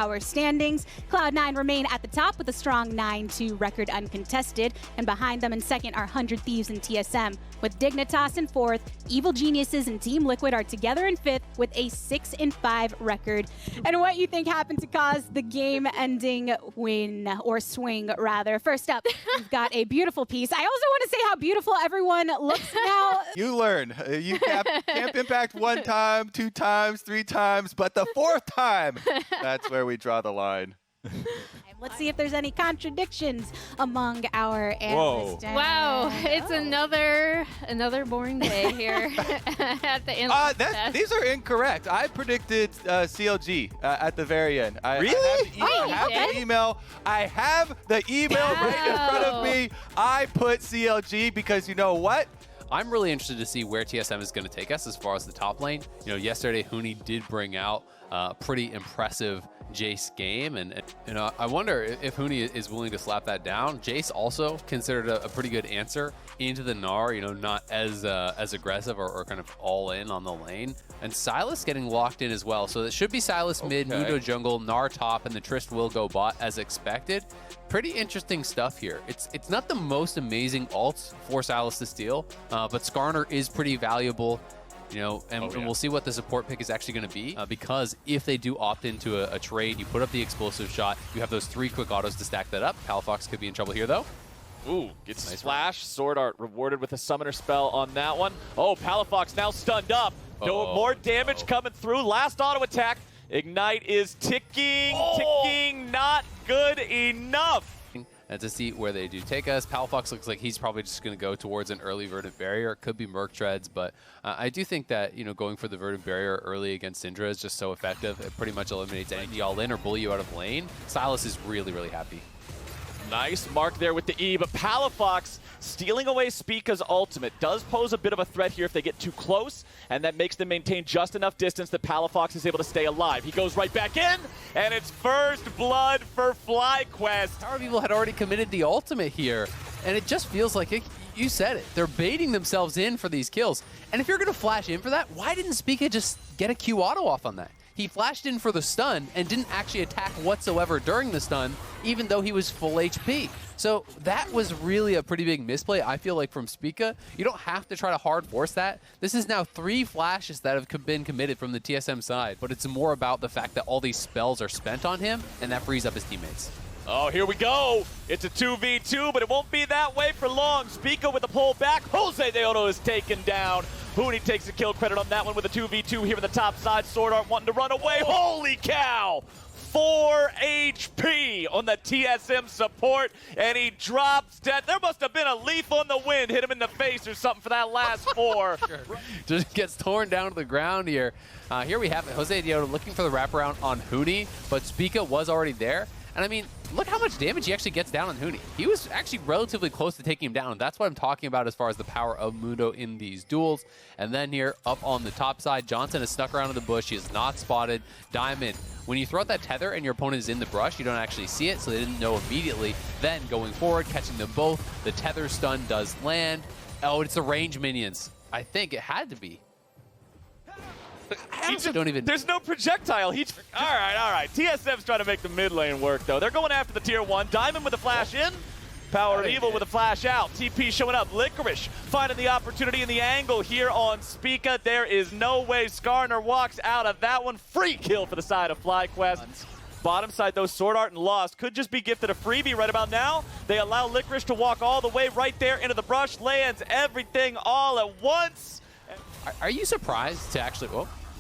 our standings. Cloud9 remain at the top with a strong 9-2 record uncontested, and behind them in second are 100 Thieves and TSM. With Dignitas in fourth, Evil Geniuses and Team Liquid are together in fifth with a 6-5 record. And what you think happened to cause the game-ending win, or swing rather? First up, we've got a beautiful piece. I also want to say how beautiful everyone looks now. You learn. You camp impact 1 time, 2 times, 3 times, but the 4th time, that's where we draw the line. Let's see if there's any contradictions among our analysts. Wow, it's another boring day here at the end. These are incorrect. I predicted CLG at the very end. Really? I have the email. I have the email right in front of me. I put CLG because you know what? I'm really interested to see where TSM is going to take us as far as the top lane. You know, yesterday Huni did bring out a pretty impressive Jace game, and you know, I wonder if Huni is willing to slap that down. Jace also considered a pretty good answer into the Gnar, you know, not as aggressive or kind of all in on the lane. And Sylas getting locked in as well, so it should be Sylas mid, Mundo jungle, Gnar top, and the Trist will go bot as expected. Pretty interesting stuff here. It's not the most amazing ults for Sylas to steal, but Skarner is pretty valuable. You know, and we'll see what the support pick is actually going to be, because if they do opt into a trade, you put up the explosive shot, you have those 3 quick autos to stack that up. Palafox could be in trouble here, though. Ooh, gets nice Flash. Sword Art rewarded with a summoner spell on that one. Oh, Palafox now stunned up. No more damage coming through. Last auto attack. Ignite is ticking, ticking, not good enough. And to see where they do take us. Palafox looks like he's probably just going to go towards an early Verdant Barrier. It could be Merc Treads, but I do think that, you know, going for the Verdant Barrier early against Syndra is just so effective. It pretty much eliminates any all-in or bully you out of lane. Sylas is really, really happy. Nice mark there with the E, but Palafox stealing away Spica's ultimate does pose a bit of a threat here if they get too close, and that makes them maintain just enough distance that Palafox is able to stay alive. He goes right back in, and it's first blood for FlyQuest. Power People had already committed the ultimate here, and it just feels like it. You said it. They're baiting themselves in for these kills. And if you're going to flash in for that, why didn't Spica just get a Q auto off on that? He flashed in for the stun and didn't actually attack whatsoever during the stun, even though he was full HP. So that was really a pretty big misplay, I feel like, from Spica. You don't have to try to hard force that. This is now 3 flashes that have been committed from the TSM side, but it's more about the fact that all these spells are spent on him, and that frees up his teammates. Oh, here we go. It's a 2v2, but it won't be that way for long. Spica with a pull back. Jose de Odo is taken down. Huni takes the kill credit on that one with a 2v2 here on the top side. Sword Art wanting to run away. Holy cow! 4 HP on the TSM support, and he drops dead. There must have been a leaf on the wind, hit him in the face or something for that last 4. Just gets torn down to the ground here. Here we have it. Jose de Odo looking for the wraparound on Huni, but Spica was already there. And I mean, look how much damage he actually gets down on Huni. He was actually relatively close to taking him down. That's what I'm talking about as far as the power of Mundo in these duels. And then here, up on the top side, Johnson has snuck around in the bush. He is not spotted. Diamond, when you throw out that tether and your opponent is in the brush, you don't actually see it, so they didn't know immediately. Then going forward, catching them both, the tether stun does land. Oh, it's the range minions. I think it had to be. There's no projectile. All right. TSM's trying to make the mid lane work, though. They're going after the tier 1. Diamond with a flash in. Power of Evil with a flash out. TP showing up. Licorice finding the opportunity in the angle here on Spica. There is no way Skarner walks out of that one. Free kill for the side of FlyQuest. Bottom side, though, Sword Art and Lost could just be gifted a freebie right about now. They allow Licorice to walk all the way right there into the brush. Lands everything all at once. Are you surprised to actually...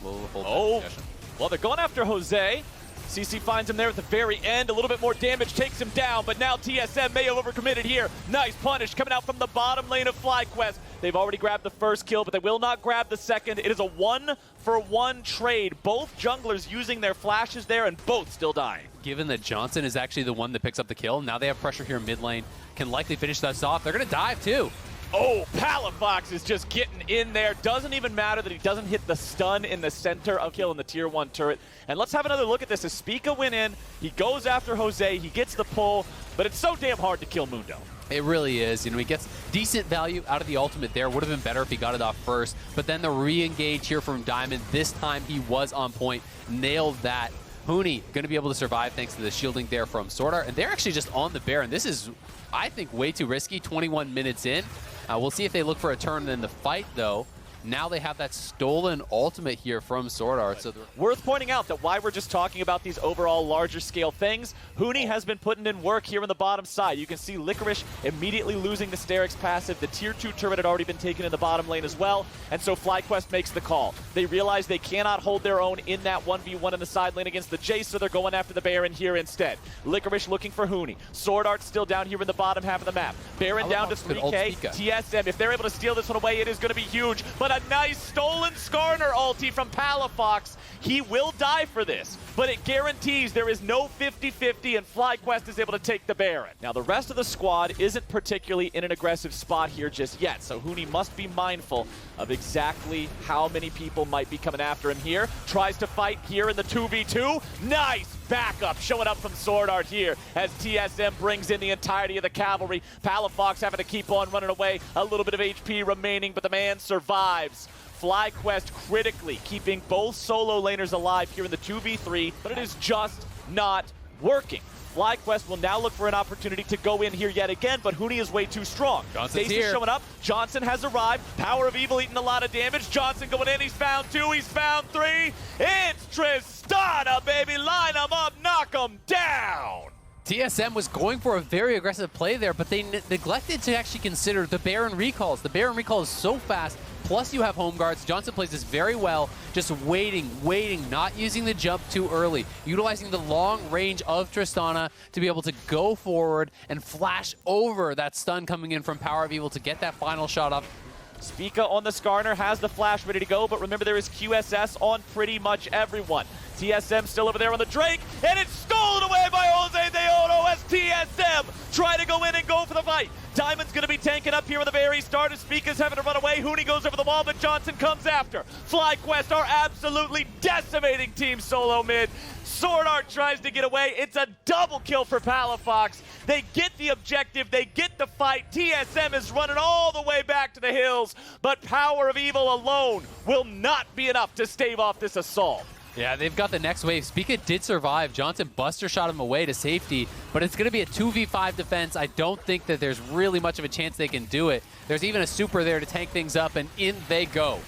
well, they're going after Jose. CC finds him there at the very end. A little bit more damage takes him down, but now TSM may have overcommitted here. Nice punish coming out from the bottom lane of FlyQuest. They've already grabbed the first kill, but they will not grab the second. It is a 1-for-1 trade. Both junglers using their flashes there, and both still dying. Given that Johnson is actually the one that picks up the kill, now they have pressure here in mid lane. Can likely finish this off. They're going to dive, too. Oh, Palafox is just getting in there. Doesn't even matter that he doesn't hit the stun in the center of kill in the tier 1 turret. And let's have another look at this. As Spica went in, he goes after Jose, he gets the pull, but it's so damn hard to kill Mundo. It really is. You know, he gets decent value out of the ultimate there. Would have been better if he got it off first. But then the re-engage here from Diamond. This time he was on point, nailed that. Huni going to be able to survive thanks to the shielding there from Sword Art, and they're actually just on the Baron. This is, I think, way too risky. 21 minutes in. We'll see if they look for a turn in the fight, though. Now they have that stolen ultimate here from Sword Art. So worth pointing out that why we're just talking about these overall larger scale things, Huni has been putting in work here on the bottom side. You can see Licorice immediately losing the Sterix passive. The tier 2 turret had already been taken in the bottom lane as well, and so FlyQuest makes the call. They realize they cannot hold their own in that 1v1 in the side lane against the Jace, so they're going after the Baron here instead. Licorice looking for Huni. Sword Art still down here in the bottom half of the map. Baron down to 3k. TSM, if they're able to steal this one away, it is going to be huge, but a nice stolen Skarner ulti from Palafox. He will die for this, but it guarantees there is no 50-50 and FlyQuest is able to take the Baron. Now the rest of the squad isn't particularly in an aggressive spot here just yet, so Huni must be mindful of exactly how many people might be coming after him here. Tries to fight here in the 2v2. Nice backup showing up from Sword Art here as TSM brings in the entirety of the cavalry. Palafox having to keep on running away. A little bit of HP remaining, but the man survives. FlyQuest critically keeping both solo laners alive here in the 2v3, but it is just not working. FlyQuest will now look for an opportunity to go in here yet again, but Huni is way too strong. Johnson's Stacy's here. showing up. Johnson has arrived. Power of Evil eating a lot of damage. Johnson going in. He's found 2. He's found 3. It's Tristana, baby. Line them up. Knock them down. TSM was going for a very aggressive play there, but they neglected to actually consider the Baron recalls. The Baron recall is so fast, plus you have home guards. Johnson plays this very well, just waiting, not using the jump too early, utilizing the long range of Tristana to be able to go forward and flash over that stun coming in from Power of Evil to get that final shot up. Spica on the Skarner has the flash ready to go, but remember there is QSS on pretty much everyone. TSM still over there on the Drake, and it's stolen away by Jose Deodo as TSM try to go in and go for the fight. Diamond's going to be tanking up here at the very start as Spica's having to run away. Huni goes over the wall, but Johnson comes after. FlyQuest are absolutely decimating Team Solo mid. Sword Art tries to get away. It's a double kill for Palafox. They get the objective. They get the fight. TSM is running all the way back to the hills, but Power of Evil alone will not be enough to stave off this assault. Yeah, they've got the next wave. Spica did survive. Johnson buster shot him away to safety, but it's going to be a 2v5 defense. I don't think that there's really much of a chance they can do it. There's even a super there to tank things up, and in they go.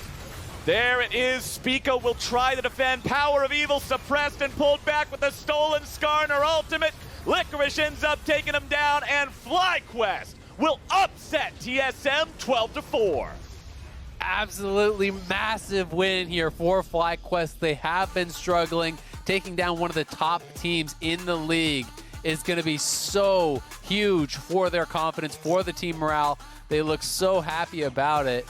There it is. Spica will try to defend. Power of Evil suppressed and pulled back with the stolen Skarner ultimate. Licorice ends up taking him down, and FlyQuest will upset TSM 12-4. Absolutely massive win here for FlyQuest. They have been struggling. Taking down one of the top teams in the league is going to be so huge for their confidence, for the team morale. They look so happy about it.